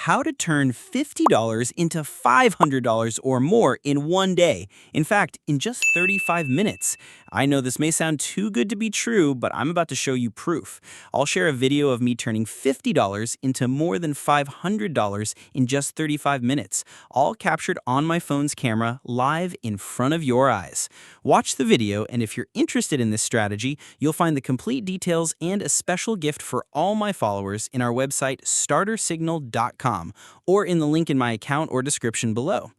how to turn $50 into $500 or more in one day. In fact, in just 35 minutes. I know this may sound too good to be true, but I'm about to show you proof. I'll share a video of me turning $50 into more than $500 in just 35 minutes, all captured on my phone's camera live in front of your eyes. Watch the video, and if you're interested in this strategy, you'll find the complete details and a special gift for all my followers in our website startersignal.com or in the link in my account or description below.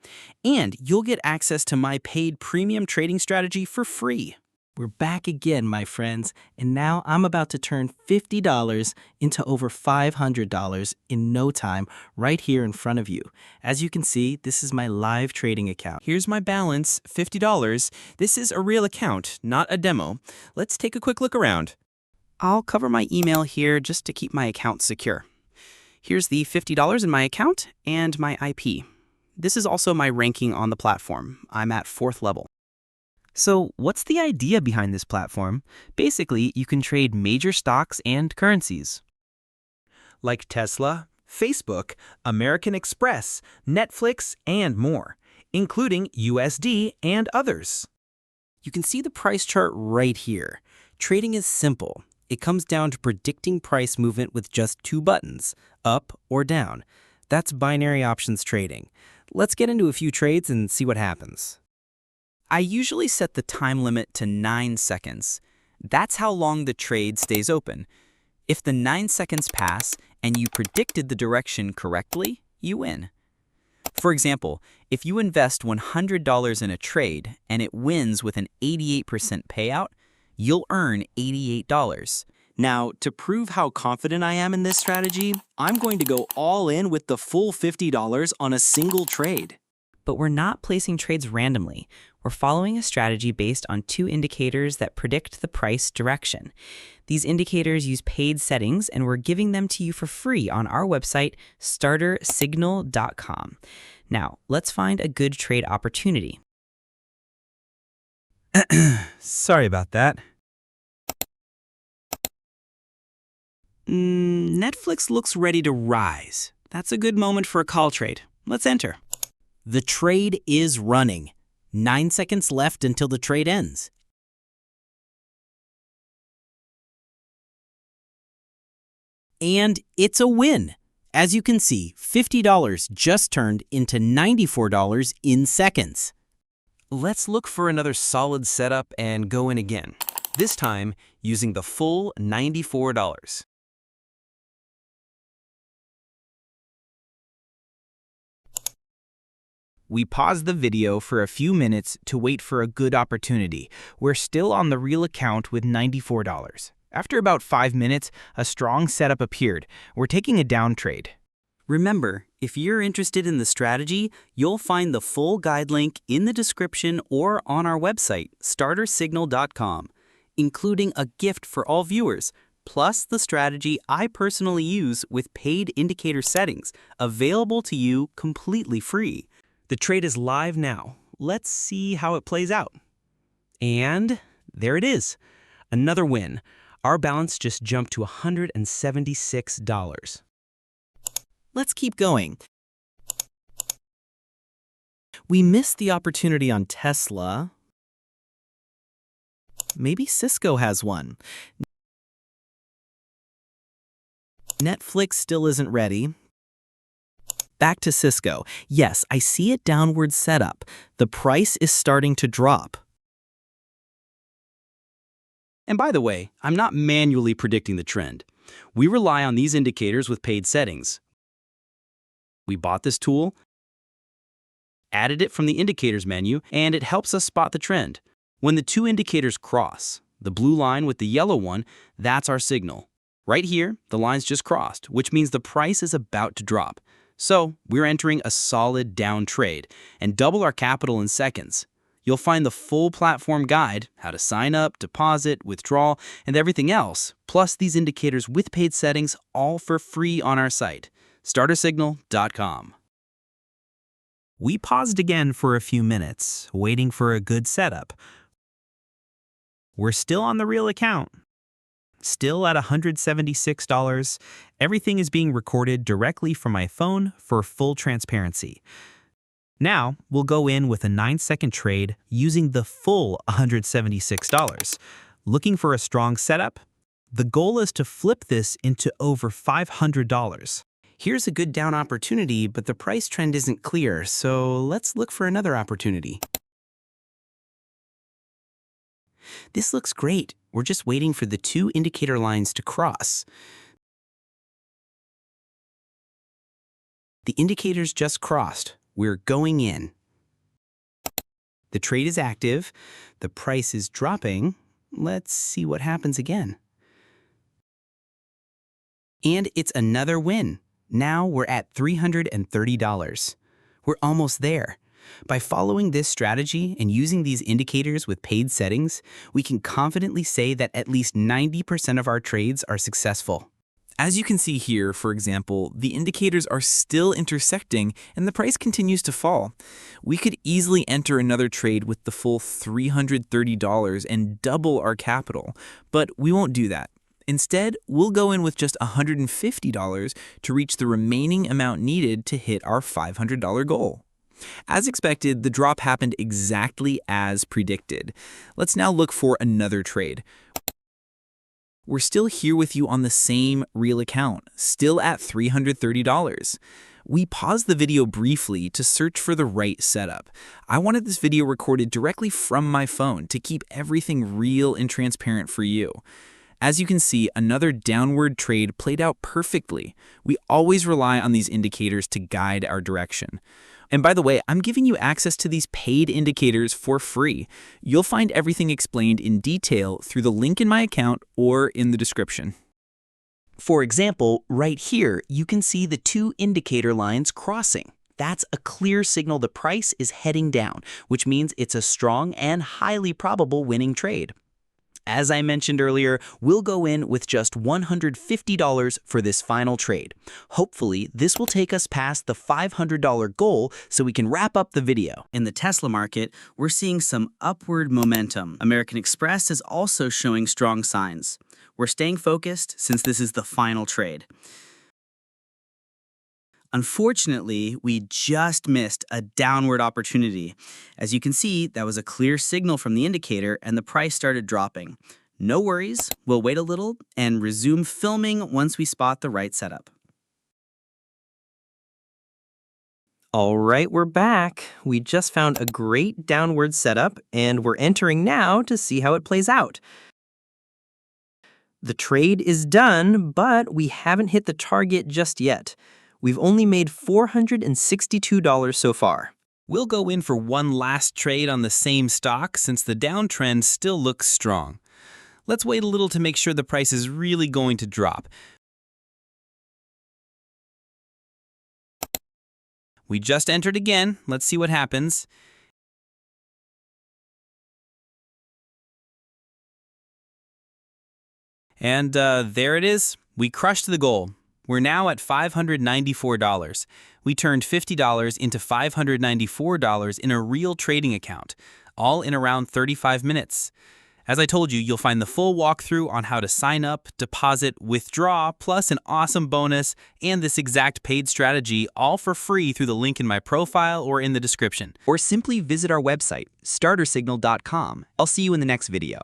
And you'll get access to my paid premium trading strategy for free. We're back again, my friends, and now I'm about to turn $50 into over $500 in no time right here in front of you. As you can see, this is my live trading account. Here's my balance, $50. This is a real account, not a demo. Let's take a quick look around. I'll cover my email here just to keep my account secure. Here's the $50 in my account and my IP. This is also my ranking on the platform. I'm at 4th level. So what's the idea behind this platform? Basically, you can trade major stocks and currencies, like Tesla, Facebook, American Express, Netflix, and more, including USD and others. You can see the price chart right here. Trading is simple. It comes down to predicting price movement with just 2 buttons, up or down. That's binary options trading. Let's get into a few trades and see what happens. I usually set the time limit to 9 seconds. That's how long the trade stays open. If the 9 seconds pass and you predicted the direction correctly, you win. For example, if you invest $100 in a trade and it wins with an 88% payout, you'll earn $88. Now, to prove how confident I am in this strategy, I'm going to go all in with the full $50 on a single trade. But we're not placing trades randomly. We're following a strategy based on 2 indicators that predict the price direction. These indicators use paid settings, and we're giving them to you for free on our website, startersignal.com. Now, let's find a good trade opportunity. Sorry about that. Netflix looks ready to rise. That's a good moment for a call trade. Let's enter. The trade is running. 9 seconds left until the trade ends. And it's a win. As you can see, $50 just turned into $94 in seconds. Let's look for another solid setup and go in again, this time using the full $94. We paused the video for a few minutes to wait for a good opportunity. We're still on the real account with $94. After about 5 minutes, a strong setup appeared. We're taking a down trade. Remember, if you're interested in the strategy, you'll find the full guide link in the description or on our website, startersignal.com, including a gift for all viewers, plus the strategy I personally use with paid indicator settings, available to you completely free. The trade is live now. Let's see how it plays out. And there it is. Another win. Our balance just jumped to $176. Let's keep going. We missed the opportunity on Tesla. Maybe Cisco has one. Netflix still isn't ready. Back to Cisco. Yes, I see it downward setup. The price is starting to drop. And by the way, I'm not manually predicting the trend. We rely on these indicators with paid settings. We bought this tool, added it from the indicators menu, and it helps us spot the trend. When the 2 indicators cross, the blue line with the yellow one, that's our signal. Right here, the lines just crossed, which means the price is about to drop. So we're entering a solid down trade and double our capital in seconds. You'll find the full platform guide, how to sign up, deposit, withdraw, and everything else, plus these indicators with paid settings, all for free on our site, startersignal.com. We paused again for a few minutes, waiting for a good setup. We're still on the real account. Still at $176. Everything is being recorded directly from my phone for full transparency. Now, we'll go in with a 9-second trade using the full $176. Looking for a strong setup? The goal is to flip this into over $500. Here's a good down opportunity, but the price trend isn't clear, so let's look for another opportunity. This looks great. We're just waiting for the two indicator lines to cross. The indicators just crossed. We're going in. The trade is active. The price is dropping. Let's see what happens again. And it's another win. Now we're at $330. We're almost there. By following this strategy and using these indicators with paid settings, we can confidently say that at least 90% of our trades are successful. As you can see here, for example, the indicators are still intersecting and the price continues to fall. We could easily enter another trade with the full $330 and double our capital, but we won't do that. Instead, we'll go in with just $150 to reach the remaining amount needed to hit our $500 goal. As expected, the drop happened exactly as predicted. Let's now look for another trade. We're still here with you on the same real account, still at $330. We paused the video briefly to search for the right setup. I wanted this video recorded directly from my phone to keep everything real and transparent for you. As you can see, another downward trade played out perfectly. We always rely on these indicators to guide our direction. And by the way, I'm giving you access to these paid indicators for free. You'll find everything explained in detail through the link in my account or in the description. For example, right here, you can see the two indicator lines crossing. That's a clear signal the price is heading down, which means it's a strong and highly probable winning trade. As I mentioned earlier, we'll go in with just $150 for this final trade. Hopefully, this will take us past the $500 goal so we can wrap up the video. In the Tesla market, we're seeing some upward momentum. American Express is also showing strong signs. We're staying focused since this is the final trade. Unfortunately, we just missed a downward opportunity. As you can see, that was a clear signal from the indicator and the price started dropping. No worries, we'll wait a little and resume filming once we spot the right setup. All right, we're back. We just found a great downward setup and we're entering now to see how it plays out. The trade is done, but we haven't hit the target just yet. We've only made $462 so far. We'll go in for one last trade on the same stock since the downtrend still looks strong. Let's wait a little to make sure the price is really going to drop. We just entered again. Let's see what happens. And there it is. We crushed the goal. We're now at $594. We turned $50 into $594 in a real trading account, all in around 35 minutes. As I told you, you'll find the full walkthrough on how to sign up, deposit, withdraw, plus an awesome bonus and this exact paid strategy, all for free through the link in my profile or in the description. Or simply visit our website, startersignal.com. I'll see you in the next video.